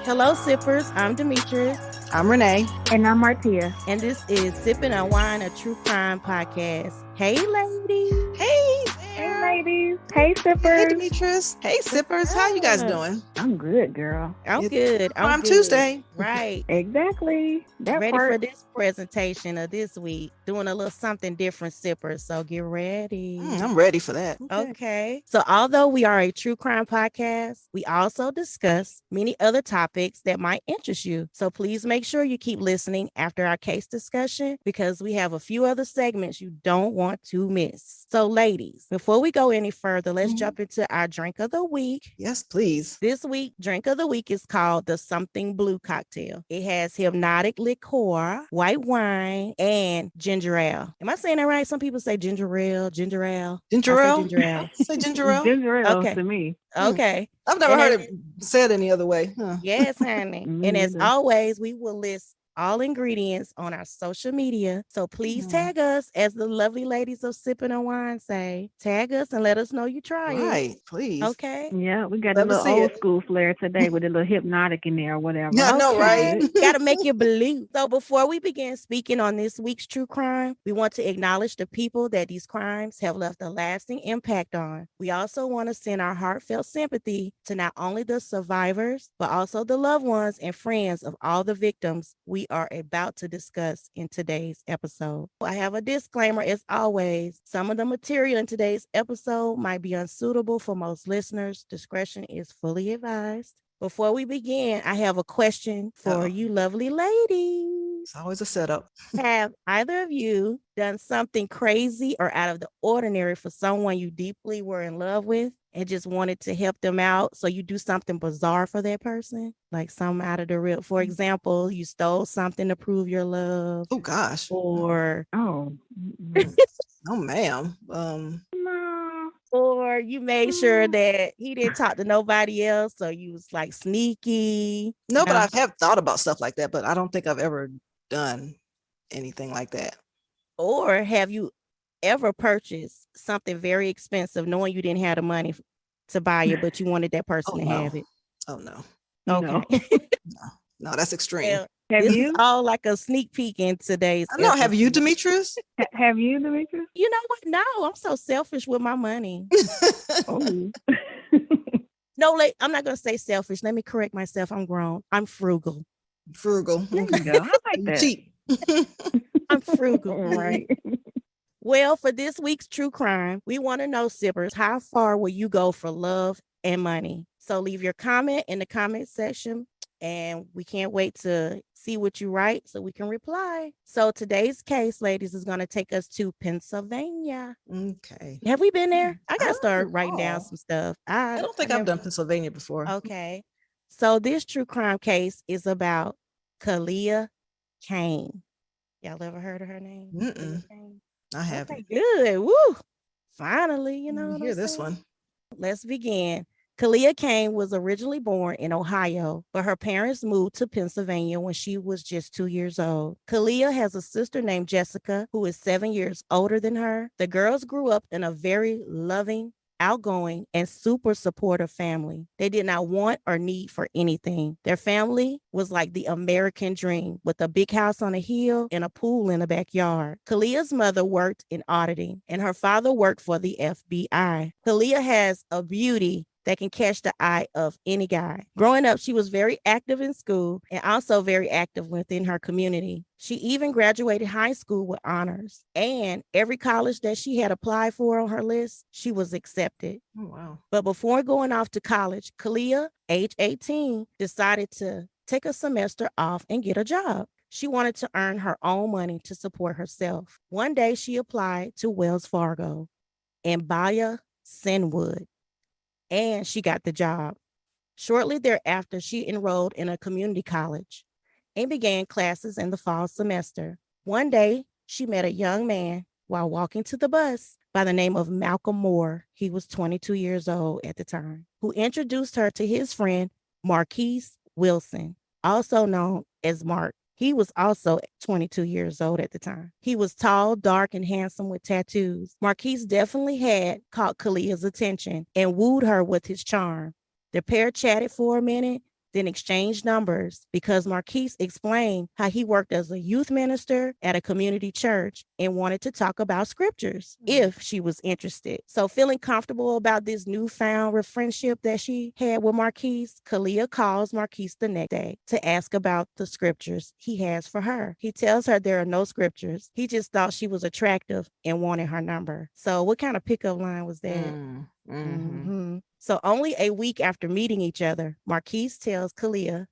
Hello, sippers. I'm Demetrius. I'm Renee. And I'm Martia. And this is Sipping and Wine, a true crime podcast. Hey, ladies. Hey Hey, there. ladies. Hey, sippers. Hey, Demetrius. Hey, sippers. How you guys doing? I'm good, girl. I'm good. I'm Tuesday. Right. Exactly. That Ready part. for this presentation of this week. Doing a little something different, sippers. So get ready. I'm ready for that. Okay. So although we are a true crime podcast, we also discuss many other topics that might interest you. So please make sure you keep listening after our case discussion because we have a few other segments you don't want to miss. So ladies, before we go any further, let's jump into our drink of the week. Yes, please. This week, drink of the week is called the Something Blue cocktail. It has hypnotic liqueur, white wine, and ginger ale. Am I saying that right? Some people say ginger ale, ginger ale. Ginger ale? Ginger ale. Say ginger ale? Ginger ale Okay. to me. Okay. I've never heard it said any other way. Huh. Yes, honey. Me And as neither. always, we will list all ingredients on our social media. So please tag us, as the lovely ladies of Sipping and Wine say. Tag us and let us know you try it. Right, please. Okay. Yeah, we got Love a to little see old it. school flair today with a little hypnotic in there or whatever. Yeah, I know, right? Gotta make you believe. So before we begin speaking on this week's true crime, we want to acknowledge the people that these crimes have left a lasting impact on. We also want to send our heartfelt sympathy to not only the survivors, but also the loved ones and friends of all the victims we are about to discuss in today's episode. I have a disclaimer as always. Some of the material in today's episode might be unsuitable for most listeners. Discretion is fully advised. Before we begin, I have a question for you lovely ladies. It's always a setup. Have either of you done something crazy or out of the ordinary for someone you deeply were in love with and just wanted to help them out? So you do something bizarre for that person, like something out of the real. For example, you stole something to prove your love. Oh, gosh. Or Oh. No, ma'am. No. or you made sure that he didn't talk to nobody else, so you was like sneaky. No, but I have thought about stuff like that, but I don't think I've ever done anything like that. Or have you ever purchased something very expensive knowing you didn't have the money to buy it, but you wanted that person to have it? Oh, no. Okay. No, that's extreme. Well, Have this you? is all like a sneak peek in today's I know. Have you, episode. Demetrius? Have you, Demetrius? You know what? No, I'm so selfish with my money. Oh. No, I'm not going to say selfish. Let me correct myself. I'm grown. I'm frugal. Frugal. There you go. I like that. Cheap. I'm frugal. All right. Well, for this week's true crime, we want to know, sippers, how far will you go for love and money? So leave your comment in the comment section, and we can't wait to see what you write so we can reply. So today's case, ladies, is going to take us to Pennsylvania. Okay. Have we been there? I got to don't start writing down recall. some stuff. I don't think I've done Pennsylvania before. Okay. So this true crime case is about Calia Kane. Y'all ever heard of her name? Mm-mm. Kane? I haven't. Okay, good. Woo. Finally, you know what Hear I'm this saying? one. Let's begin. Calia Kane was originally born in Ohio, but her parents moved to Pennsylvania when she was just 2 years old. Calia has a sister named Jessica, who is 7 years older than her. The girls grew up in a very loving, outgoing, and super supportive family. They did not want or need for anything. Their family was like the American dream, with a big house on a hill and a pool in the backyard. Kalia's mother worked in auditing, and her father worked for the FBI. Calia has a beauty that can catch the eye of any guy. Growing up, she was very active in school and also very active within her community. She even graduated high school with honors, and every college that she had applied for on her list, she was accepted. Oh, wow. But before going off to college, Calia, age 18, decided to take a semester off and get a job. She wanted to earn her own money to support herself. One day, she applied to Wells Fargo in Bala Cynwyd, and she got the job. Shortly thereafter, she enrolled in a community college and began classes in the fall semester. One day, she met a young man while walking to the bus by the name of Malcolm Moore. He was 22 years old at the time, who introduced her to his friend, Marquise Wilson, also known as Mark. He was also 22 years old at the time. He was tall, dark, and handsome with tattoos. Marquise definitely had caught Kalia's attention and wooed her with his charm. The pair chatted for a minute. then exchanged numbers because Marquise explained how he worked as a youth minister at a community church and wanted to talk about scriptures if she was interested. So, feeling comfortable about this newfound friendship that she had with Marquise, Calia calls Marquise the next day to ask about the scriptures he has for her. He tells her there are no scriptures. He just thought she was attractive and wanted her number. So, what kind of pickup line was that? So only a week after meeting each other, Marquise tells Calia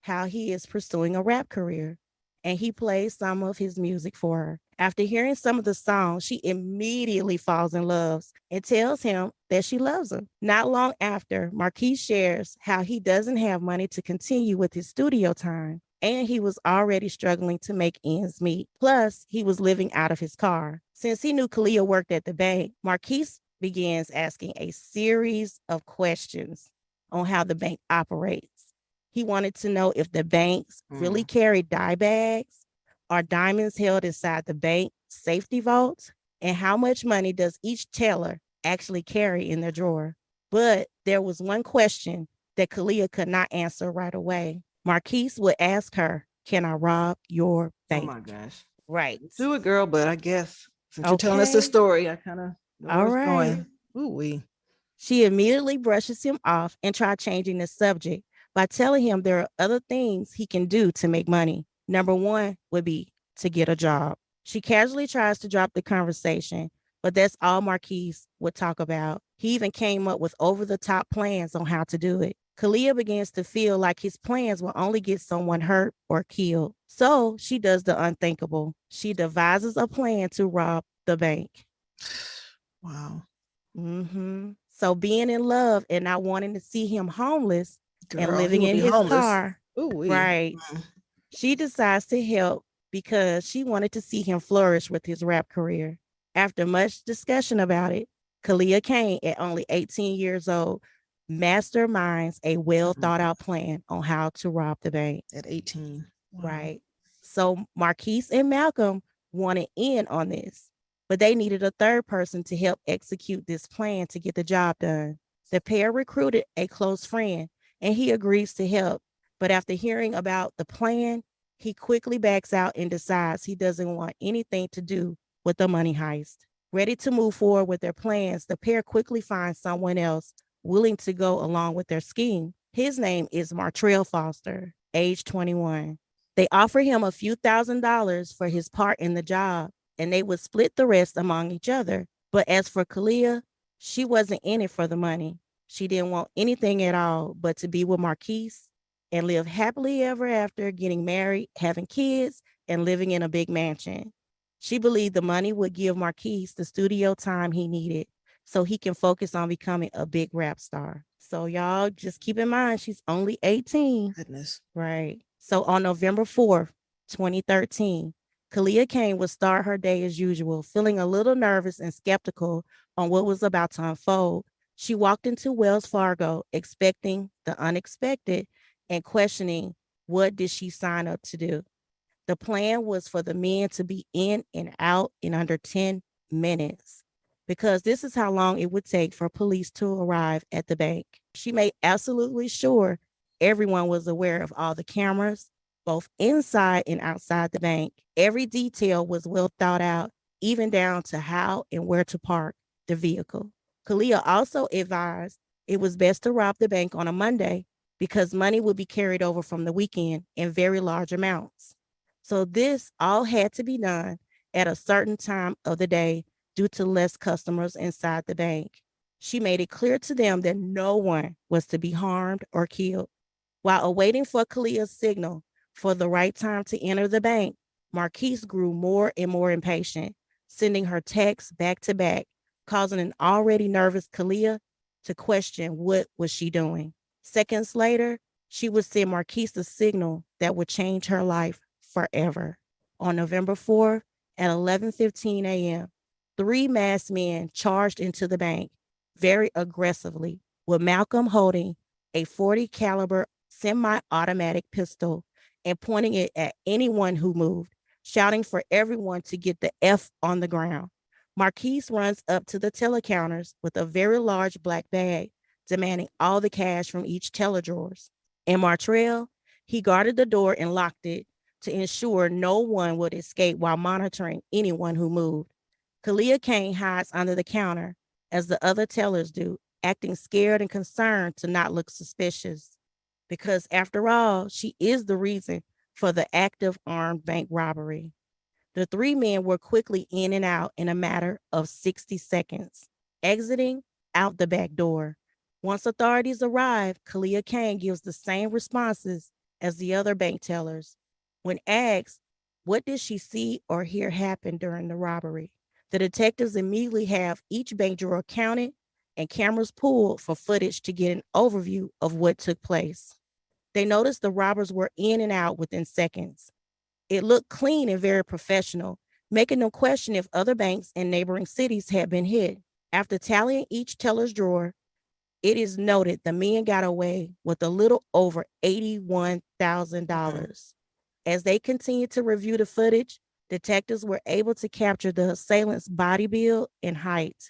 how he is pursuing a rap career, and he plays some of his music for her. After hearing some of the songs, she immediately falls in love and tells him that she loves him. Not long after, Marquise shares how he doesn't have money to continue with his studio time, and he was already struggling to make ends meet. Plus, he was living out of his car. Since he knew Calia worked at the bank, Marquise begins asking a series of questions on how the bank operates. He wanted to know if the banks really carry dye bags, are diamonds held inside the bank safety vault, and how much money does each teller actually carry in their drawer. But there was one question that Calia could not answer right away. Marquise would ask her, "Can I rob your bank?" Oh my gosh. Right. Do it, girl, but I guess since you're telling us this story, I kind of know where All it's right. going. Ooh-wee. She immediately brushes him off and tries changing the subject by telling him there are other things he can do to make money. Number one would be to get a job. She casually tries to drop the conversation, but that's all Marquise would talk about. He even came up with over the top plans on how to do it. Calia begins to feel like his plans will only get someone hurt or killed. So she does the unthinkable. She devises a plan to rob the bank. Wow. So being in love and not wanting to see him homeless and Girl, he living would in be his homeless. car, Ooh-wee. right? She decides to help because she wanted to see him flourish with his rap career. After much discussion about it, Calia Kane, at only 18 years old, masterminds a well thought out plan on how to rob the bank. At 18. Wow. Right. So Marquise and Malcolm wanted in on this, but they needed a third person to help execute this plan to get the job done. The pair recruited a close friend and he agrees to help. But after hearing about the plan, he quickly backs out and decides he doesn't want anything to do with the money heist. Ready to move forward with their plans, the pair quickly finds someone else willing to go along with their scheme. His name is Martrell Foster, age 21. They offer him a few $1,000s for his part in the job, and they would split the rest among each other. But as for Calia, she wasn't in it for the money. She didn't want anything at all but to be with Marquise and live happily ever after, getting married, having kids, and living in a big mansion. She believed the money would give Marquise the studio time he needed so he can focus on becoming a big rap star. So y'all just keep in mind, she's only 18. Goodness. Right. So on November 4th, 2013, Calia Kane would start her day as usual, feeling a little nervous and skeptical on what was about to unfold. She walked into Wells Fargo expecting the unexpected and questioning what did she sign up to do. The plan was for the men to be in and out in under 10 minutes because this is how long it would take for police to arrive at the bank. She made absolutely sure everyone was aware of all the cameras, both inside and outside the bank. Every detail was well thought out, even down to how and where to park the vehicle. Calia also advised it was best to rob the bank on a Monday because money would be carried over from the weekend in very large amounts. So this all had to be done at a certain time of the day due to less customers inside the bank. She made it clear to them that no one was to be harmed or killed. While awaiting for Calia's signal for the right time to enter the bank, Marquise grew more and more impatient, sending her texts back to back, causing an already nervous Calia to question what was she doing. Seconds later, she would send Marquise a signal that would change her life forever. On November 4th at 11:15 a.m., three masked men charged into the bank very aggressively, with Malcolm holding a 40 caliber semi-automatic pistol and pointing it at anyone who moved, shouting for everyone to get the F on the ground. Marquise runs up to the teller counters with a very large black bag, demanding all the cash from each teller drawers. In Montreal, he guarded the door and locked it to ensure no one would escape while monitoring anyone who moved. Calia Kane hides under the counter, as the other tellers do, acting scared and concerned to not look suspicious. Because after all, she is the reason for the active armed bank robbery. The three men were quickly in and out in a matter of 60 seconds, exiting out the back door. Once authorities arrive, Calia Kane gives the same responses as the other bank tellers. When asked, what did she see or hear happen during the robbery? The detectives immediately have each bank drawer counted and cameras pulled for footage to get an overview of what took place. They noticed the robbers were in and out within seconds. It looked clean and very professional, making them question if other banks in neighboring cities had been hit. After tallying each teller's drawer, it is noted the men got away with a little over $81,000. As they continued to review the footage, detectives were able to capture the assailant's body build and height.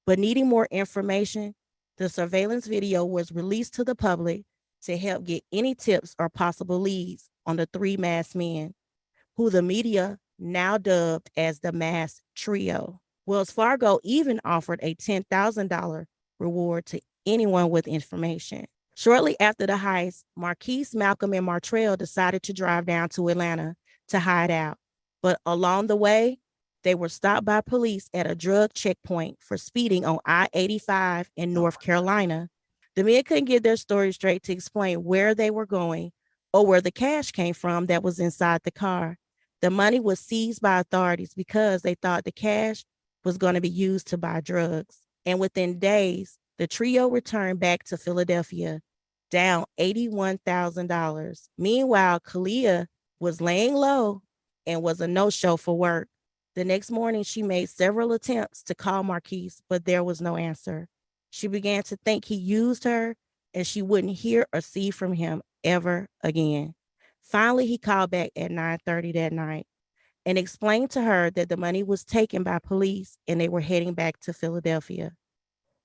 But needing more information, the surveillance video was released to the public to help get any tips or possible leads on the three masked men, who the media now dubbed as the Masked Trio. Wells Fargo even offered a $10,000 reward to anyone with information. Shortly after the heist, Marquise, Malcolm, and Martrell decided to drive down to Atlanta to hide out. But along the way, they were stopped by police at a drug checkpoint for speeding on I-85 in North Carolina. The men couldn't get their story straight to explain where they were going or where the cash came from that was inside the car. The money was seized by authorities because they thought the cash was going to be used to buy drugs. And within days, the trio returned back to Philadelphia, down $81,000. Meanwhile, Calia was laying low and was a no-show for work. The next morning, she made several attempts to call Marquise, but there was no answer. She began to think he used her and she wouldn't hear or see from him ever again. Finally, he called back at 9:30 that night and explained to her that the money was taken by police and they were heading back to Philadelphia.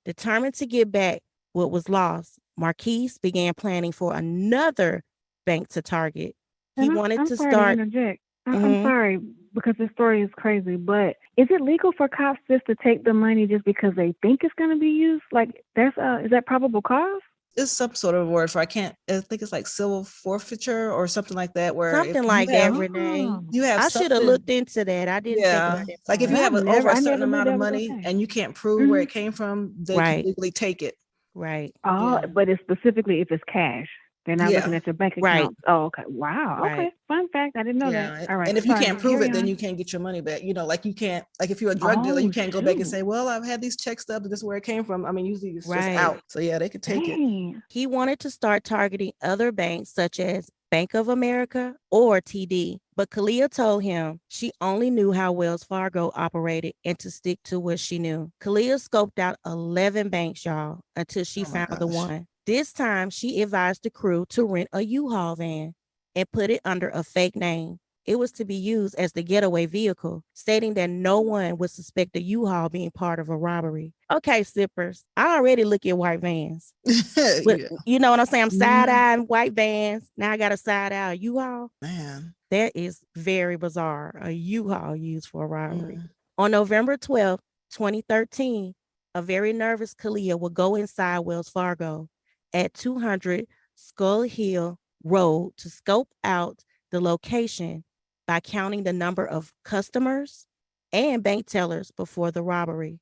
Determined to get back what was lost, Marquise began planning for another bank to target. He And wanted I'm to sorry start. to interject. I'm Mhm. sorry because this story is crazy, but is it legal for cops just to take the money just because they think it's going to be used? Like, is that probable cause? It's some sort of word for I think it's like civil forfeiture or something like that. Where if Something you like that, have Renee. you have I should have something, looked into that. I didn't think about yeah, that like if you part. have over a I certain never knew amount of that was money okay. and you can't prove where it came from, they can Right, legally take it. right, Oh, Yeah. but it's specifically if it's cash. They're not looking Yeah. at your bank right, account. Oh, okay. Wow. right. Okay. Fun fact. I didn't know that. Yeah. All right. And if you Sorry. can't prove Carry it, then on. you can't get your money back. Like you can't, like if you're a drug dealer, you Oh, can't go back and shoot. say, well, I've had these check stubs, this is where it came from. I mean, usually it's just Right. out. So yeah, they could take it. Dang. He wanted to start targeting other banks such as Bank of America or TD, but Kalia told him she only knew how Wells Fargo operated and to stick to what she knew. Kalia scoped out 11 banks, y'all, until she Oh my found the gosh. one. This time, she advised the crew to rent a U-Haul van and put it under a fake name. It was to be used as the getaway vehicle, stating that no one would suspect the U-Haul being part of a robbery. Okay, sippers, I already look at white vans. But Yeah. you know what I'm saying? I'm side-eyeing white vans. Now I got a side-eye U-Haul. Man. That is very bizarre. A U-Haul used for a robbery. Mm. On November 12th, 2013, a very nervous Kalia will go inside Wells Fargo at 200 Skull Hill Road to scope out the location by counting the number of customers and bank tellers before the robbery.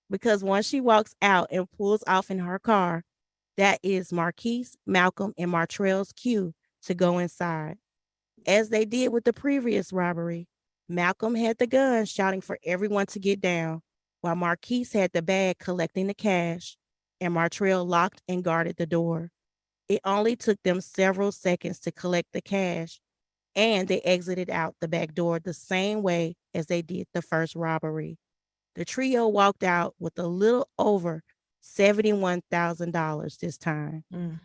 Because once she walks out and pulls off in her car, that is Marquise, Malcolm, and Martrell's cue to go inside. As they did with the previous robbery, Malcolm had the gun shouting for everyone to get down, while Marquise had the bag collecting the cash, and Martrell locked and guarded the door. It only took them several seconds to collect the cash, and they exited out the back door the same way as they did the first robbery. The trio walked out with a little over $71,000 this time. Mm.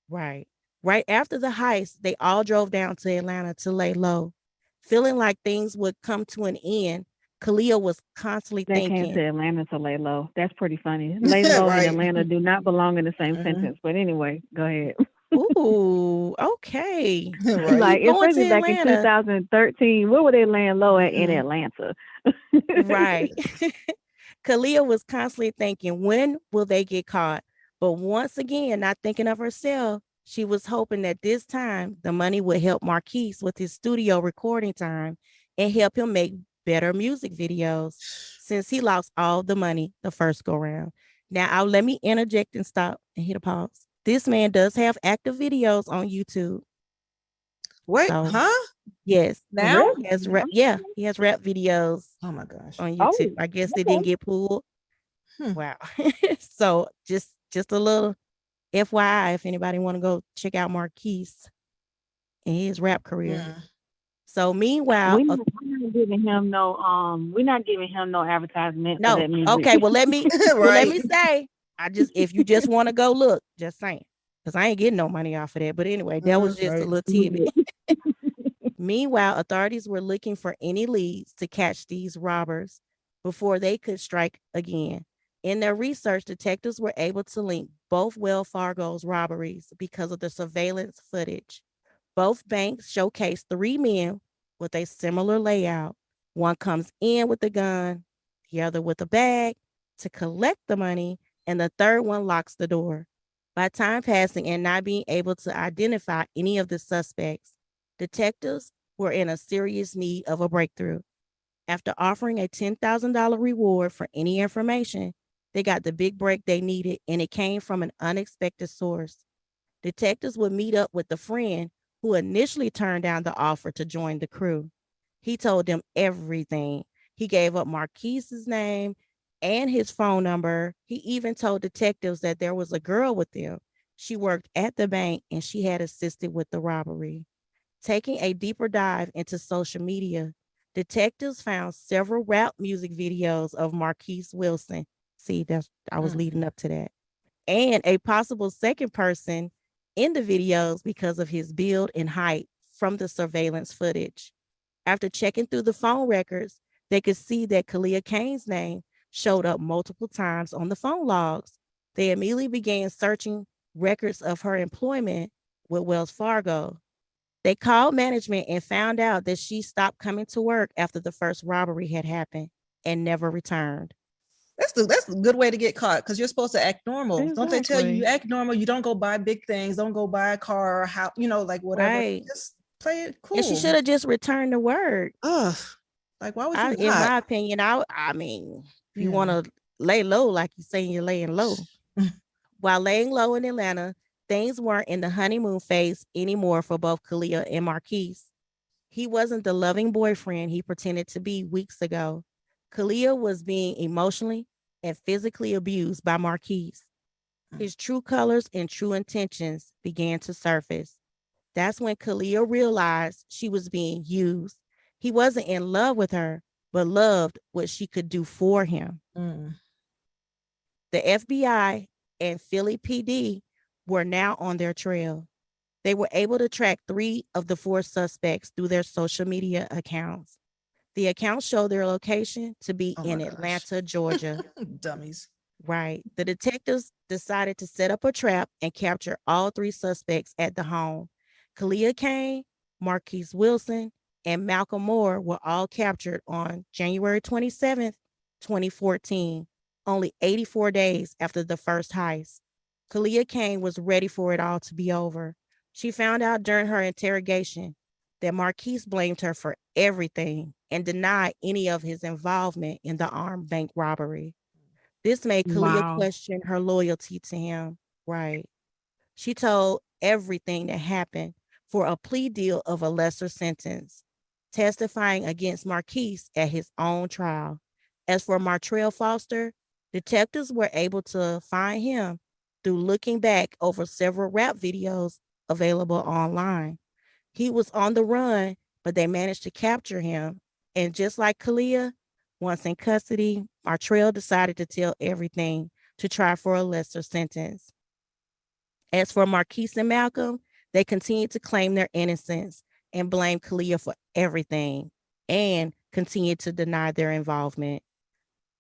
Right. Right after the heist, they all drove down to Atlanta to lay low. Feeling like things would come to an end, Kalia was constantly They came thinking, to Atlanta to lay low. That's pretty funny. Lay low and Right. Atlanta do not belong in the same Mhm. sentence. But anyway, go ahead. Ooh, okay. Right. Like, Keep going to especially back in Atlanta. 2013, where were they laying low at in Mhm. Atlanta? Right. Kalia was constantly thinking, when will they get caught? But once again, not thinking of herself, she was hoping that this time the money would help Marquise with his studio recording time and help him make better music videos since he lost all the money the first go round. Now, I'll let me interject and stop and hit a pause. This man does have active videos on YouTube. Wait, So, huh? yes, Now? Really? he has rap videos Oh my gosh. on YouTube. Oh, I guess they didn't okay. get pulled. Hmm. Wow. So just a little FYI if anybody want to go check out Marquise and his rap career. Hmm. So meanwhile, We're not giving him no we're not giving him no advertisement for no, that music. okay, well let Right. me say, I just if you just want to go look, just saying. Because I ain't getting no money off of that. But anyway, that was just a Right. little tidbit. Meanwhile, authorities were looking for any leads to catch these robbers before they could strike again. In their research, detectives were able to link both Wells Fargo's robberies because of the surveillance footage. Both banks showcased three men with a similar layout. One comes in with a gun, the other with a bag to collect the money, and the third one locks the door. By time passing and not being able to identify any of the suspects, detectives were in a serious need of a breakthrough. After offering a $10,000 reward for any information, they got the big break they needed, and it came from an unexpected source. Detectives would meet up with the friend who initially turned down the offer to join the crew. He told them everything. He gave up Marquise's name and his phone number. He even told detectives that there was a girl with them. She worked at the bank and she had assisted with the robbery. Taking a deeper dive into social media, detectives found several rap music videos of Marquise Wilson. See, that's I was Mm. leading up to that. And a possible second person in the videos because of his build and height from the surveillance footage. After checking through the phone records, they could see that Calia Kane's name showed up multiple times on the phone logs. They immediately began searching records of her employment with Wells Fargo. They called management and found out that she stopped coming to work after the first robbery had happened and never returned. That's a good way to get caught because you're supposed to act normal. Don't they tell you you Exactly. act normal? You don't go buy big things. Don't go buy a car or how like whatever. Right. Just play it And she cool. should have just returned to work. Ugh. Like why would you In not? my opinion, I mean, if you want Yeah. to lay low, like you saying you're laying low. While laying low in Atlanta, things weren't in the honeymoon phase anymore for both Kalia and Marquise. He wasn't the loving boyfriend he pretended to be weeks ago. Kalia was being emotionally and physically abused by Marquise. His true colors and true intentions began to surface. That's when Kalia realized she was being used. He wasn't in love with her, but loved what she could do for him. Mm. The FBI and Philly PD were now on their trail. They were able to track three of the four suspects through their social media accounts. The accounts show their location to be Oh my in gosh. Atlanta, Georgia. Dummies. Right. The detectives decided to set up a trap and capture all three suspects at the home. Kalia Kane, Marquise Wilson, and Malcolm Moore were all captured on January 27th, 2014, only 84 days after the first heist. Kalia Kane was ready for it all to be over. She found out during her interrogation that Marquise blamed her for everything and denied any of his involvement in the armed bank robbery. This made Kalia Wow. question her loyalty to him. Right. She told everything that happened for a plea deal of a lesser sentence, testifying against Marquise at his own trial. As for Martrell Foster, detectives were able to find him through looking back over several rap videos available online. He was on the run, but they managed to capture him. And just like Kalia, once in custody, Martrell decided to tell everything to try for a lesser sentence. As for Marquise and Malcolm, they continued to claim their innocence and blame Kalia for everything and continued to deny their involvement.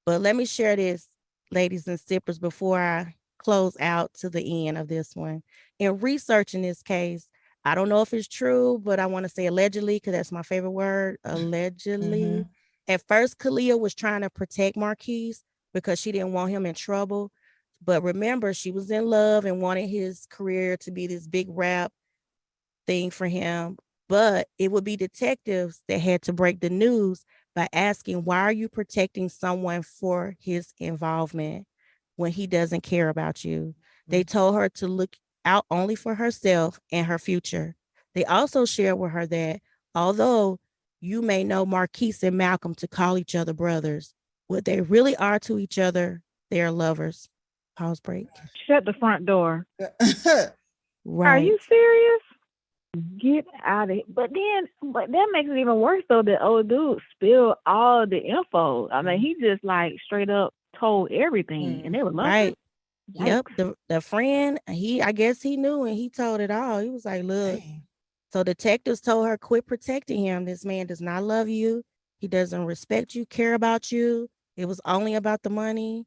But let me share this, ladies and sippers, before I close out to the end of this one. In researching this case, I don't know if it's true, but I want to say allegedly because that's my favorite word. Allegedly. Mhm. At first, Calia was trying to protect Marquise because she didn't want him in trouble. But remember, she was in love and wanted his career to be this big rap thing for him. But it would be detectives that had to break the news by asking, why are you protecting someone for his involvement when he doesn't care about you? They told her to look out only for herself and her future. They also shared with her that although you may know Marquise and Malcolm to call each other brothers, what they really are to each other, they are lovers. Pause break. Shut the front door. Are Right. you serious? Get out of it. But that makes it even worse though. The old dude spilled all the info. I mean, he just like straight up told everything, and they were lovers. Right. Yikes! Yep. The friend, I guess he knew and he told it all. He was like, look, Dang. so detectives told her, quit protecting him. This man does not love you. He doesn't respect you, care about you. It was only about the money.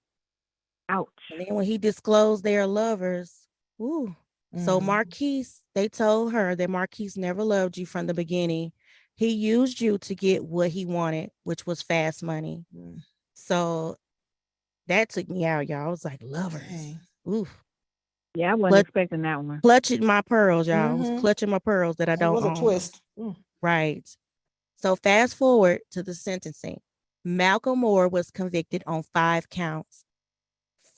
Ouch. And then when he disclosed they are lovers, ooh. So Mm. Marquise, they told her that Marquise never loved you from the beginning. He used you to get what he wanted, which was fast money. Mm. So that took me out, y'all. I was like, lovers. Dang. Oof. Yeah, I wasn't Clutch, expecting that one. clutching my pearls, y'all. I was Mhm. clutching my pearls that I That don't was a own. twist. Mm. Right. So fast forward to the sentencing. Malcolm Moore was convicted on 5 counts: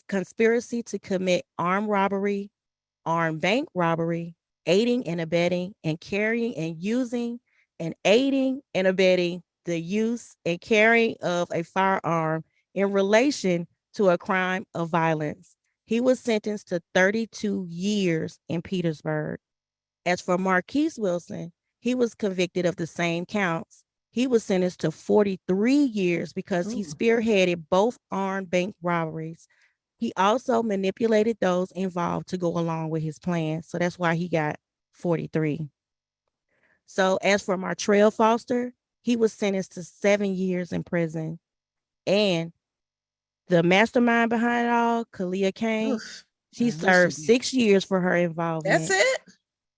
conspiracy to commit armed robbery, armed bank robbery, aiding and abetting, and carrying and using and aiding and abetting the use and carrying of a firearm in relation to a crime of violence. He was sentenced to 32 years in Petersburg. As for Marquise Wilson, he was convicted of the same counts. He was sentenced to 43 years because he Ooh. spearheaded both armed bank robberies. He also manipulated those involved to go along with his plan. So that's why he got 43. So as for Martrell Foster, he was sentenced to 7 years in prison. And the mastermind behind it all, Calia Kane, Oof. she I knew served she'd be. 6 years for her That's involvement. it.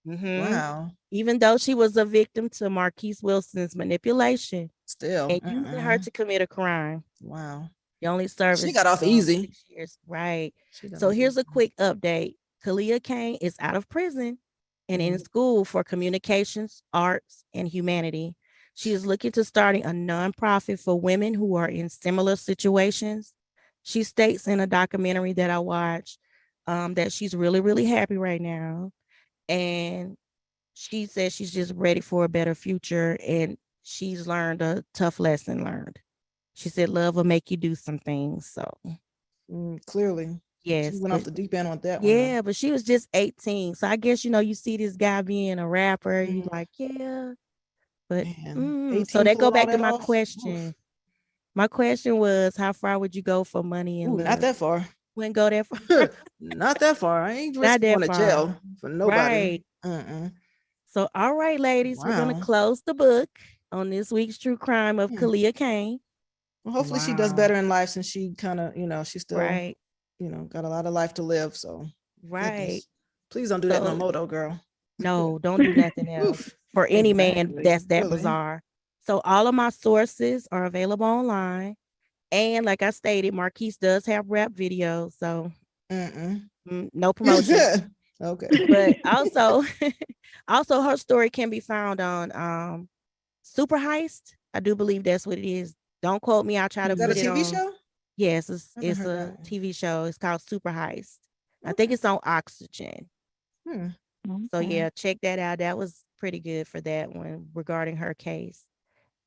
Mhm. Wow. Even though she was a victim to Marquise Wilson's manipulation Still. and using her to commit a crime. Wow. You only served She got off easy. 6 years. Right. She got So off here's easy. a quick update. Kalia Kane is out of prison and in Mhm. school for communications, arts, and humanity. She is looking to starting a nonprofit for women who are in similar situations. She states in a documentary that I watched that she's really, really happy right now. And she says she's just ready for a better future and she's learned a tough lesson learned. She said love will make you do some things. So Clearly. She yes, went off but the deep end on that one though. yeah, but she was just 18. So I guess you see this guy being a rapper, you Mm, like, yeah. But man. so 18 that go pulling all back to that my off. Oof. question. My question was, how far would you go for money and Ooh, not love? that far. Wouldn't go that far. Not that far. I ain't Not risking that going to far. jail for nobody. Right. Mm-mm. So all right, ladies, we're gonna Wow. close the book on this week's true crime of Hmm. Kalia Kane. Well, hopefully she does Wow. better in life since she kind of, she's still, Right. got a lot of life to live. So, Right. goodness. Please don't do that no So more, though, girl. no, don't do nothing else Oof. for any man Exactly. that's that Really. bizarre. So all of my sources are available online. And like I stated, Marquise does have rap videos. So Mm-mm. no promotion. Okay. But also, also her story can be found on Super Heist. I do believe that's what it is. Don't quote me. I'll try to Is that a put it TV on. show? Yes, I haven't it's heard a that one. TV show. It's called Super Heist. I think Okay. it's on Oxygen. Hmm. So Okay. yeah, check that out. That was pretty good for that one regarding her case.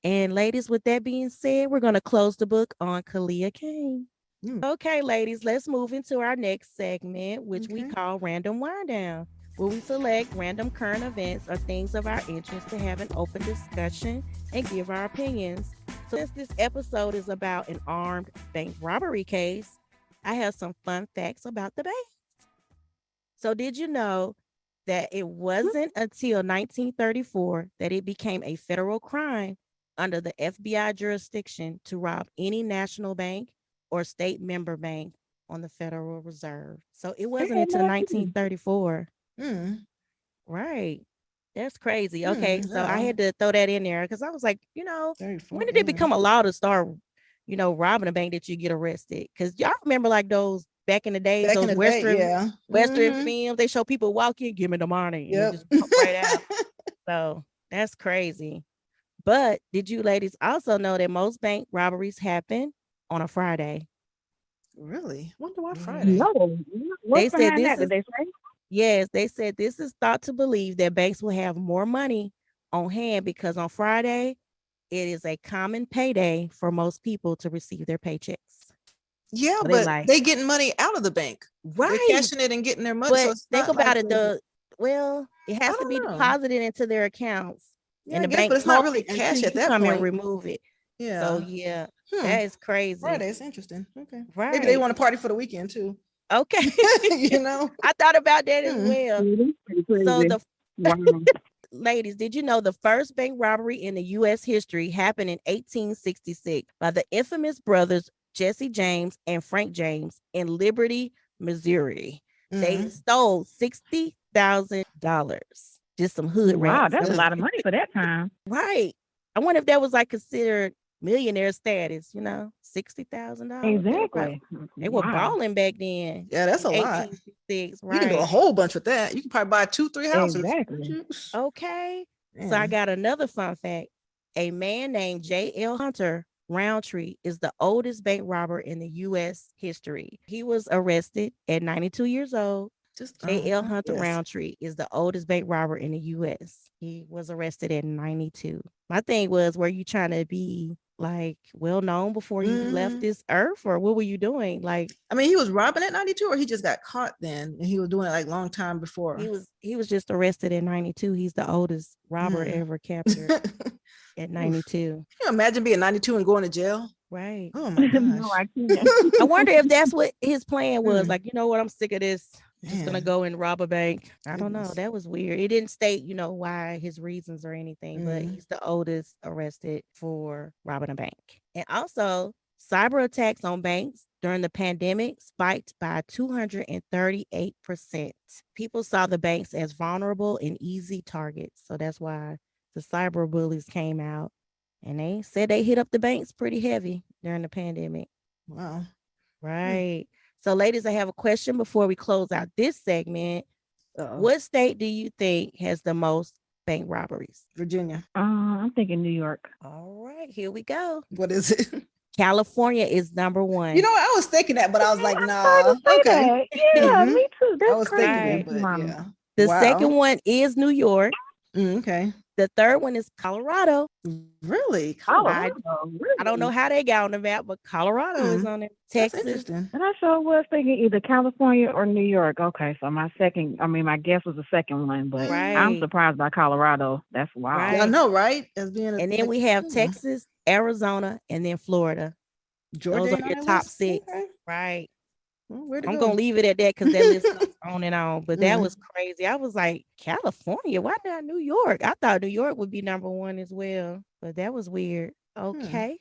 And ladies, with that being said, we're going to close the book on Kalia Kane. Mm. Okay, ladies, let's move into our next segment, which we Okay. call Random Wind Down, where we select random current events or things of our interest to have an open discussion and give our opinions. So, since this episode is about an armed bank robbery case, I have some fun facts about the bank. So, did you know that it wasn't until 1934 that it became a federal crime under the FBI jurisdiction to rob any national bank or state member bank on the Federal Reserve? So, it wasn't Okay, until Maggie. 1934. Mm. Right. That's crazy. Okay. So I Yeah. had to throw that in there because I was like, when did it Yeah. become a law to start, robbing a bank that you get arrested? Because y'all remember like those back in the days, Back in those the day, yeah. Western Mhm. films, they show people walk in, give me the money, and they Yep. just walk right out. So that's crazy. But did you ladies also know that most bank robberies happen on a Friday? Really? Wonder why Mhm. Friday? No, They what's said behind this that? Did is they say? Yes, they said this is thought to believe that banks will have more money on hand because on Friday it is a common payday for most people to receive their paychecks. Yeah, So they but like, they getting money out of the bank. They're right. cashing it and getting their money. So But it's think not like about it, it I has to be don't know. deposited into their accounts Yeah, and I the guess, but bank it's not parks really it until cash at you that come and point. remove it. So Yeah. yeah, Hmm. that is crazy. Friday is interesting. Okay. Maybe they Right. want to party for the weekend too. Okay. You know? I thought about that as Hmm. well. Pretty So crazy. the Wow. ladies, did you know the first bank robbery in the U.S. history happened in 1866 by the infamous brothers Jesse James and Frank James in Liberty, Missouri? They stole $60,000. Just some hood Wow, rats. that's a lot of money for that time. Right. I wonder if that was like considered millionaire status, $60,000. Exactly. They were Wow. balling back then Yeah, that's in a lot. 1866, You can do a right? whole bunch with that. You can probably buy 2, 3 houses. Exactly. Okay. So I Man. got another fun fact. A man named J.L. Hunter Roundtree is the oldest bank robber in the U.S. history. He was arrested at 92 years old. J.L. Hunter Yes. Roundtree is the oldest bank robber in the U.S. He was arrested at 92. My thing was, were you trying to be like well known before you left this earth, or what were you doing? Like, I mean, he was robbing at 92, or he just got caught then, and he was doing it like long time before. he was just arrested at 92. He's the oldest robber ever captured at 92. Can you imagine being 92 and going to jail? Right. Oh my No, gosh. I can't. I wonder if that's what his plan was. Like, you know what? I'm sick of this. I'm just gonna Man. go and rob a bank. I don't know. Goodness. That was weird. It didn't state, why his reasons or anything, but he's the oldest arrested for robbing a bank. And also, cyber attacks on banks during the pandemic spiked by 238%. People saw the banks as vulnerable and easy targets. So that's why the cyber bullies came out and they said they hit up the banks pretty heavy during the pandemic. Wow. Right. So, ladies, I have a question before we close out this segment. Uh-oh. What state do you think has the most bank robberies? Virginia. I'm thinking New York. All right, here we go. What is it? California is number one. You know what? I was thinking that, but I was like, I nah. started to say Okay. that. Yeah, me too. I That's was crazy. thinking it, but Mama. yeah. The Wow. second one is New York. Okay. The third one is Colorado. Really? I don't know how they got on the map, but Colorado is on there. That's Texas. interesting. And I sure was thinking either California or New York. Okay, so my guess was the second one, but I'm Right. surprised by Colorado. That's wild. Right. Yeah, I know, right? As being And then we have Texas, Arizona, and then Florida. Georgia Those ain't are on your that top list? 6. Okay. Right. Well, where'd it I'm go? gonna leave it at that because that list goes on and on. But that was crazy. I was like, California, why not New York? I thought New York would be number one as well, but that was weird. Okay.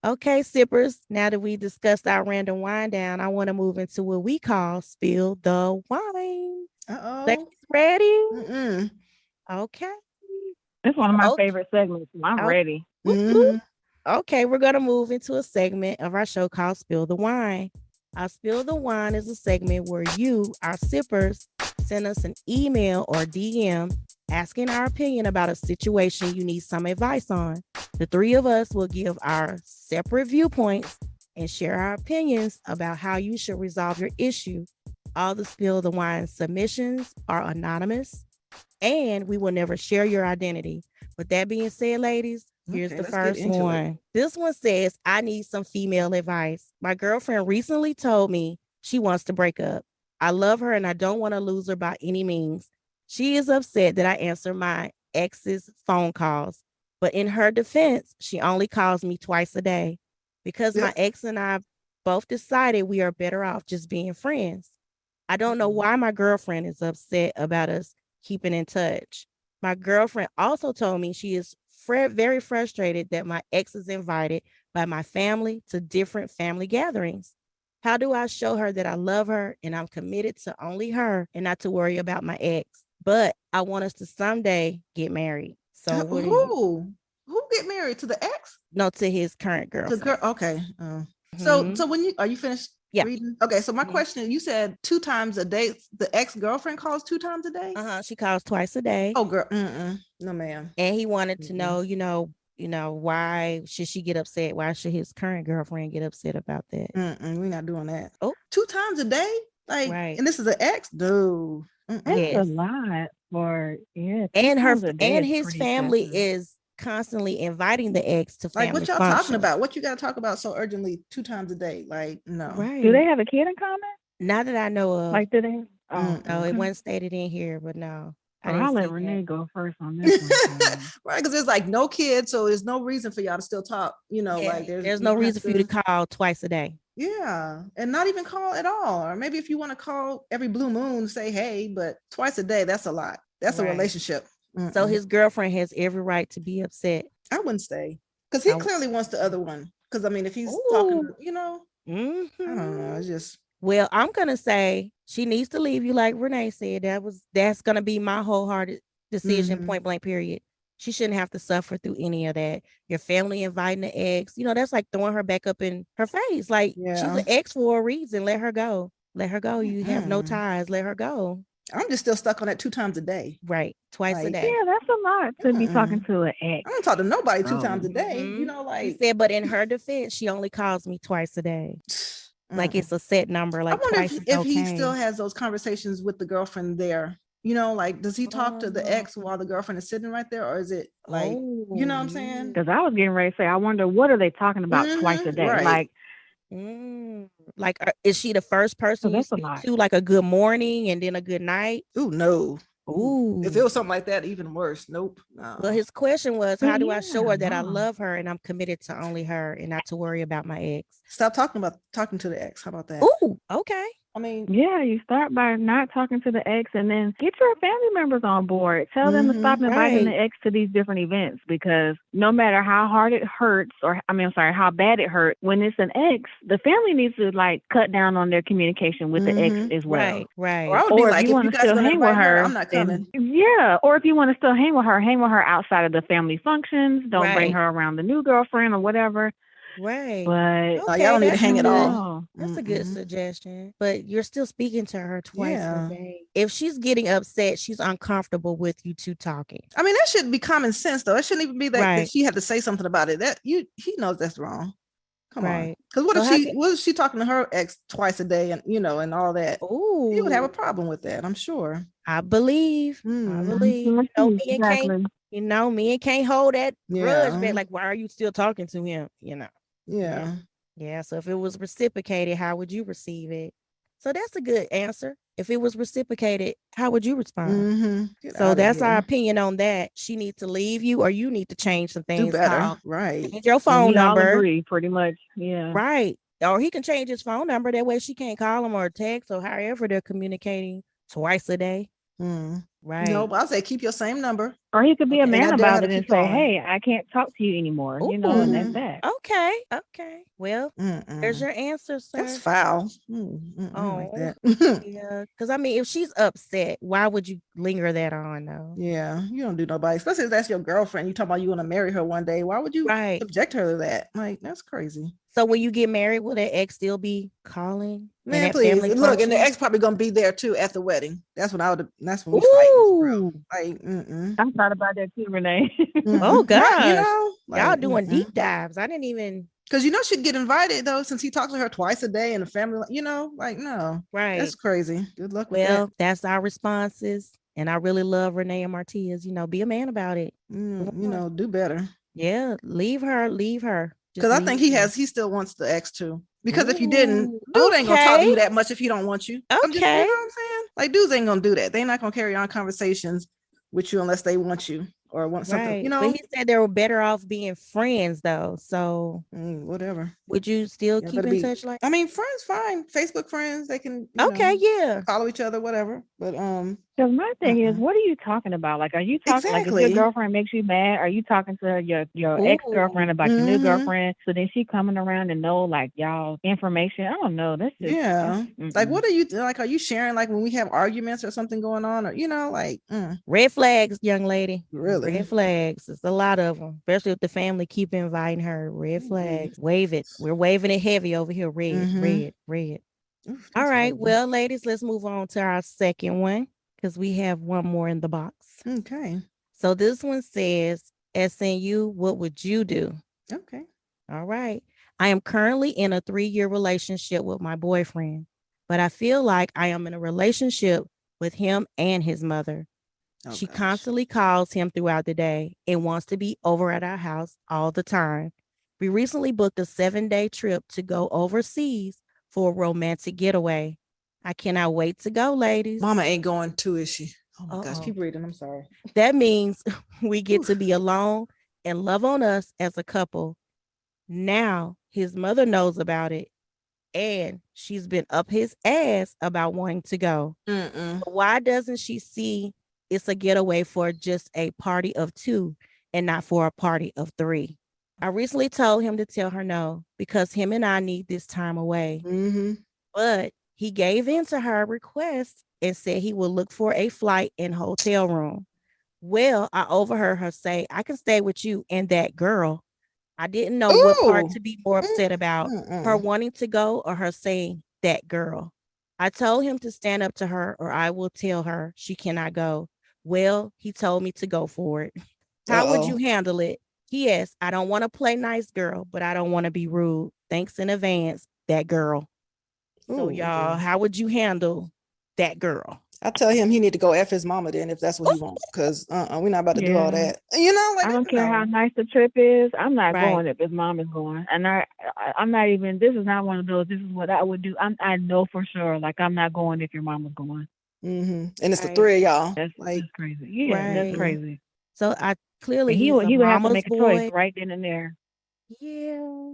Okay, sippers. Now that we discussed our random wine down, I want to move into what we call spill the wine. Uh-oh. Ready? Okay. It's one of my favorite segments. So I'm ready. Okay, we're gonna move into a segment of our show called Spill the Wine. Our Spill the Wine is a segment where you, our sippers, send us an email or DM asking our opinion about a situation you need some advice on. The three of us will give our separate viewpoints and share our opinions about how you should resolve your issue. All the Spill the Wine submissions are anonymous, and we will never share your identity. With that being said, ladies, here's the first one. This one says, I need some female advice. My girlfriend recently told me she wants to break up. I love her and I don't want to lose her by any means. She is upset that I answer my ex's phone calls, but in her defense, she only calls me twice a day. Because my ex and I both decided we are better off just being friends. I don't know why my girlfriend is upset about us keeping in touch. My girlfriend also told me she is very frustrated that my ex is invited by my family to different family gatherings. How do I show her that I love her and I'm committed to only her and not to worry about my ex? But I want us to someday get married. So what do you Who get married to the ex? know to his current The girlfriend? girl. Okay. Mhm. So when you are you finished Yeah. reading? Okay. So my Mhm. question: you said 2 times a day. The ex girlfriend calls 2 times a day. She calls twice a day. Oh, girl. No, ma'am. And he wanted to Mm-mm. know, why should she get upset? Why should his current girlfriend get upset about that? We're not doing that. Oh, 2 times a day? Like, right. and this is an ex? No. That's Yes. a lot for two And times a day and is his pretty family excessive. is constantly inviting the ex to Like, family what y'all talking functions. about? What you got to talk about so urgently 2 times a day? Like, no. Right. Do they have a kid in common? Not that I know of. Like, do they? Oh, No, it okay. wasn't stated in here, but no. I Well, didn't I'll let see Renee that. go first on this one. Right, because there's like no kids, so there's no reason for y'all to still talk. Yeah, Like there's you no don't have reason for you to to. call twice a day. Yeah, and not even call at all. Or maybe if you want to call every blue moon, say hey, but twice a day, that's a lot. That's a Right. relationship. So his girlfriend has every right to be upset. I wouldn't stay because he I- clearly wants the other one. Because I mean, if he's talking, Ooh. I don't know. It's just Well, I'm gonna say she needs to leave you, like Renee said. That's gonna be my wholehearted decision, Mhm. point blank, period. She shouldn't have to suffer through any of that. Your family inviting the ex, that's like throwing her back up in her face. Like she's Yeah. an ex for a reason. Let her go. Let her go. You have no Mm-mm. ties. Let her go. I'm just still stuck on that 2 times a day. Right. Twice a Like, day. Yeah, that's a lot to be talking to an ex. I don't talk to nobody 2 times a Oh. day. He Like said, but in her defense, she only calls me twice a day. Like it's a set number. I Like wonder twice is if he okay. still has those conversations with the girlfriend there. Like does he talk to the ex while the girlfriend is sitting right there, or is it like you know what I'm saying? Because I was getting ready to say, I wonder what are they talking about twice a day? Right. Like, is she the first person you that's a speak lot. to? Like a good morning and then a good night? Ooh, no. Ooh. If it was something like that, even worse. Nope. No. Well, his question was, But how do I show her that I no. love her and I'm committed to only her and not to worry about my ex? Stop talking to the ex. How about that? Ooh, okay. I mean, Yeah, you start by not talking to the ex and then get your family members on board. Tell them to stop inviting the ex to these different events, because no matter how hard it hurts, how bad it hurt, when it's an ex, the family needs to like cut down on their communication with the ex as well. Right. Or I would be like, if you if want you to guys are still going to hang with invite her, her, I'm not coming. or if you want to still hang with her outside of the family functions. Don't bring her around the new girlfriend or whatever. Right. But Okay, y'all don't need to that's hang at good. all. That's a good suggestion. But you're still speaking to her twice Yeah. a day. If she's getting upset, she's uncomfortable with you two talking. I mean, that should be common sense, though. It shouldn't even be that she had to say something about it. He knows that's wrong. Come on. Because what if she talking to her ex twice a day and and all that? Ooh. He would have a problem with that, I'm sure. I believe. Me and Kane hold that grudge back. Like, why are you still talking to him? Yeah. So if it was reciprocated, how would you receive it? So that's a good answer. If it was reciprocated, how would you respond? So that's our opinion on that. She needs to leave you, or you need to change some things. Do better. Right. Change your phone number. All agree, pretty much. Yeah. Right. Or he can change his phone number. That way she can't call him or text or however they're communicating twice a day. Right. No, but I'll say keep your same number. Or he could be a man about it and say, hey, I can't talk to you anymore. And that's that. Okay. Well, there's your answer, sir. That's foul. Like that. Yeah. Because if she's upset, why would you linger that on though? Yeah, you don't do nobody, especially if that's your girlfriend. You talking about you want to marry her one day. Why would you subject her to that? Like, that's crazy. So when you get married, will that ex still be calling? Man, please look, and the ex probably gonna be there too at the wedding. That's when that's when we fight. Like, I thought about that too, Renee. Oh gosh, right, y'all doing deep dives. I didn't even because she'd get invited though, since he talks to her twice a day and the family, like no, right. That's crazy. Good luck with that. Well, that's our responses, and I really love Renee and Martiz. Be a man about it. Do better. Yeah, leave her. Because I think he still wants the ex too. Because if you didn't, dude ain't gonna talk to you that much if he don't want you. Okay. You know what I'm saying? Like, dudes ain't gonna do that. They're not gonna carry on conversations with you unless they want you or want something, But he said they were better off being friends though. So whatever. Would you still keep in touch? Friends, fine. Facebook friends, they can yeah, follow each other, whatever. But So my thing is, what are you talking about? Like, are you talking like if your girlfriend makes you mad, are you talking to your ex-girlfriend about your new girlfriend? So then she coming around and know like y'all information. I don't know. That's just like what are you like? Are you sharing like when we have arguments or something going on, or like red flags, young lady? Really, red flags. It's a lot of them, especially if the family keep inviting her. Red flags. Wave it. We're waving it heavy over here. Red. Oof, all right, heavy. Well, ladies, let's move on to our second one, because we have one more in the box. Okay. So this one says, SNU, what would you do? Okay. All right. I am currently in a 3-year relationship with my boyfriend, but I feel like I am in a relationship with him and his mother. She constantly calls him throughout the day and wants to be over at our house all the time. We recently booked a 7-day trip to go overseas for a romantic getaway. I cannot wait to go, ladies. Mama ain't going too, is she? Oh my gosh, keep reading. I'm sorry. That means we get to be alone and love on us as a couple. Now his mother knows about it, and she's been up his ass about wanting to go. Why doesn't she see it's a getaway for just a party of 2 and not for a party of 3? I recently told him to tell her no, because him and I need this time away. But he gave in to her request and said he would look for a flight and hotel room. Well, I overheard her say, I can stay with you and that girl. I didn't know what part to be more upset about, her wanting to go or her saying that girl. I told him to stand up to her or I will tell her she cannot go. Well, he told me to go for it. How would you handle it? P.S. I don't want to play nice girl, but I don't want to be rude. Thanks in advance, that girl. So y'all, how would you handle that girl? I tell him he need to go F his mama then if that's what he wants, because we're not about to do all that. Like I don't care how nice the trip is. I'm not going if his mom is going, and I'm not even. This is not one of those. This is what I would do. I know for sure. Like I'm not going if your mom is going. And it's the 3 of y'all. That's crazy. Yeah, that's crazy. So I clearly he would have to make a boy. choice right then and there. Yeah.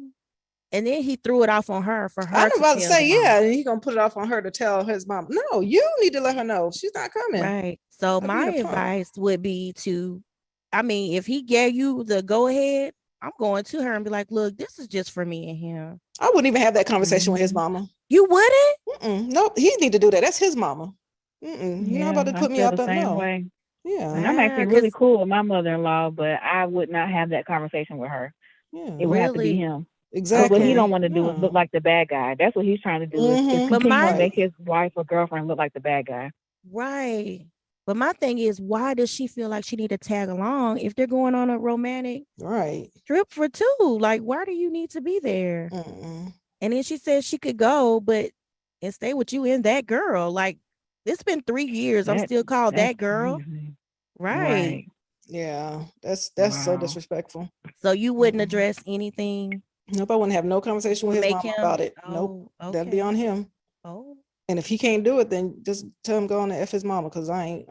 And then he threw it off on her for her. I'm about to say, he's gonna put it off on her to tell his mom. No, you need to let her know she's not coming. Right. So my advice would be to, if he gave you the go ahead, I'm going to her and be like, look, this is just for me and him. I wouldn't even have that conversation with his mama. You wouldn't? Nope. He need to do that. That's his mama. You're not about to put me up at no. Way. Yeah. And I'm actually really cool with my mother-in-law, but I would not have that conversation with her. Yeah. It would have to be him. Exactly. What he don't want to do is look like the bad guy. That's what he's trying to do. Is continue to make his wife or girlfriend look like the bad guy. Right. But my thing is, why does she feel like she need to tag along if they're going on a romantic trip for 2? Like, why do you need to be there? And then she said she could go, but and stay with you and that girl. Like, it's been 3 years. I'm still called that girl. Right. Yeah. That's so disrespectful. So you wouldn't address anything? Nope, I wouldn't have no conversation with his mom about it. Nope, that'd be on him. And if he can't do it, then just tell him go on and F his mama, because I'm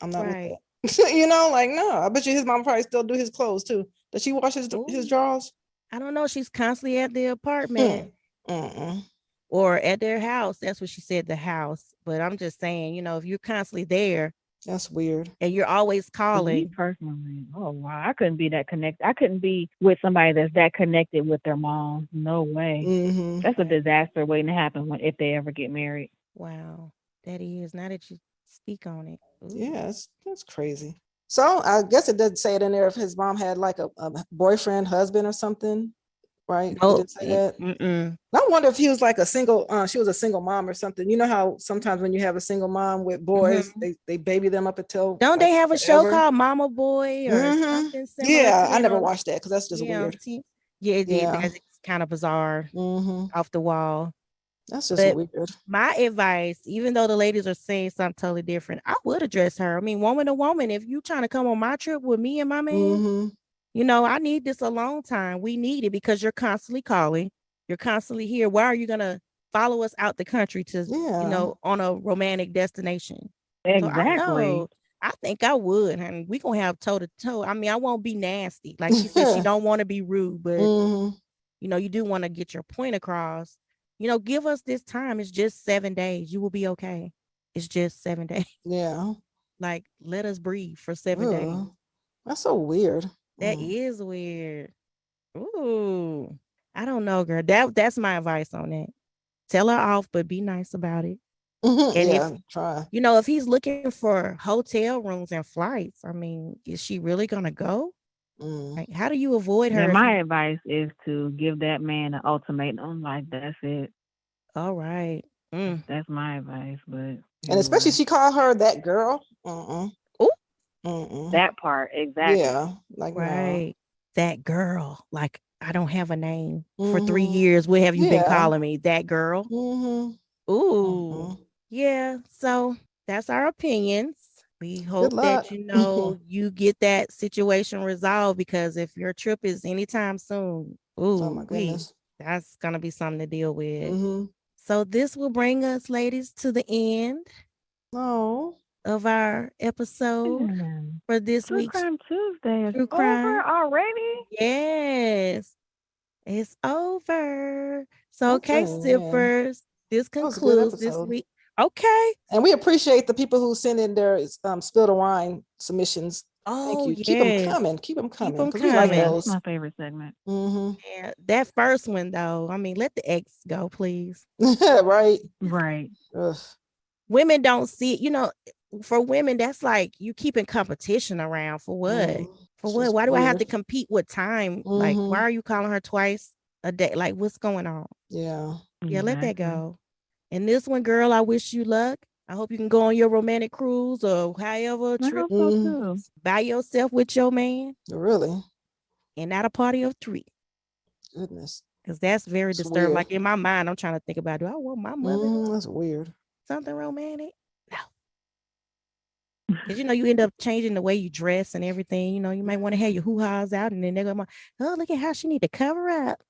not with that. Like, no, I bet you his mom probably still do his clothes too. Does she wash his drawers? I don't know. She's constantly at the apartment or at their house. That's what she said, the house. But I'm just saying, if you're constantly there. That's weird. And you're always calling. Me personally, wow, I couldn't be that connected. I couldn't be with somebody that's that connected with their mom. No way. That's a disaster waiting to happen if they ever get married. Wow, that is. Now that you speak on it. Ooh. Yeah, that's crazy. So I guess it doesn't say it in there if his mom had like a boyfriend, husband or something. Right? No, it didn't say that. I wonder if he was like a single, she was a single mom or something. You know how sometimes when you have a single mom with boys, they baby them up until. Don't they have a show called Mama Boy or something similar? Yeah, I never watched that because that's just weird. That's kind of bizarre, off the wall. That's just weird. My advice, even though the ladies are saying something totally different, I would address her. Woman to woman, if you trying to come on my trip with me and my man. I need this alone time. We need it because you're constantly calling. You're constantly here. Why are you going to follow us out the country to, on a romantic destination? Exactly. So I think I would. And we going to have toe to toe. I won't be nasty. Like she said, she don't want to be rude, but, you do want to get your point across. Give us this time. It's just 7 days. You will be okay. It's just 7 days. Yeah. Like, let us breathe for 7 days. That's so weird. That is weird. Ooh, I don't know, girl. That's my advice on that. Tell her off, but be nice about it. And if try. If he's looking for hotel rooms and flights, I mean, is she really gonna go? Like, how do you avoid her? Yeah, my advice is to give that man an ultimatum. Like, that's it. All right. That's my advice. But and especially she called her that girl. That part, exactly. Yeah, like right. That girl. Like, I don't have a name for 3 years. What have you been calling me? That girl. Ooh. Yeah. So that's our opinions. We hope that you get that situation resolved, because if your trip is anytime soon, oh my goodness, that's gonna be something to deal with. So this will bring us, ladies, to the end of our episode for this week's True Crime Tuesday is True Crime. over already. Yes, it's over. So okay, sippers, this concludes this week. Okay. And we appreciate the people who send in their Spill the Wine submissions. Oh, thank you. Keep them coming. Keep them coming. Keep them coming. We like those. That's my favorite segment. Yeah, that first one though. I mean, let the ex go, please. Right. Ugh. Women don't see it. For women, that's like you keeping competition around for what? For what? Why do I have to compete with time? Like, why are you calling her twice a day? Like, what's going on? Yeah. Yeah, let that go. And this one, girl, I wish you luck. I hope you can go on your romantic cruise or however trip by yourself with your man. Really? And not a party of 3. Goodness. Because that's very disturbing. Weird. Like, in my mind, I'm trying to think about, do I want my mother? That's weird. Something romantic? No. Because, you end up changing the way you dress and everything. You might want to have your hoo-ha's out, and then they're going, oh, look at how she need to cover up.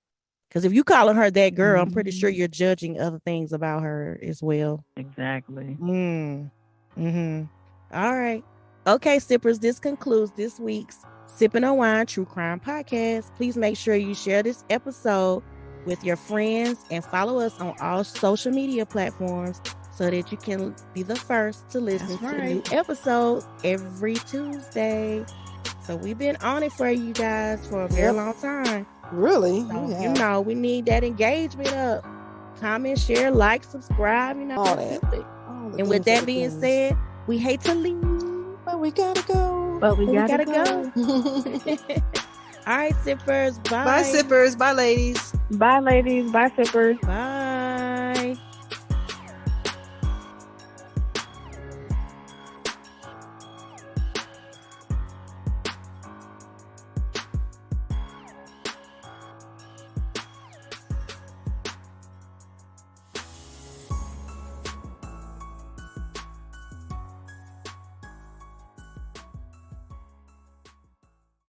Because if you calling her that girl, I'm pretty sure you're judging other things about her as well. Exactly. All right. Okay, sippers, this concludes this week's Sipping on Wine True Crime Podcast. Please make sure you share this episode with your friends and follow us on all social media platforms so that you can be the first to listen to new episodes every Tuesday. So we've been on it for you guys for a very long time. Really? So, we need that engagement up. Comment, share, like, subscribe, all that. And with that being said, we hate to leave, but we gotta go. But we gotta go. All right, sippers. Bye. Bye, sippers. Bye, ladies. Bye, ladies. Bye, sippers. Bye.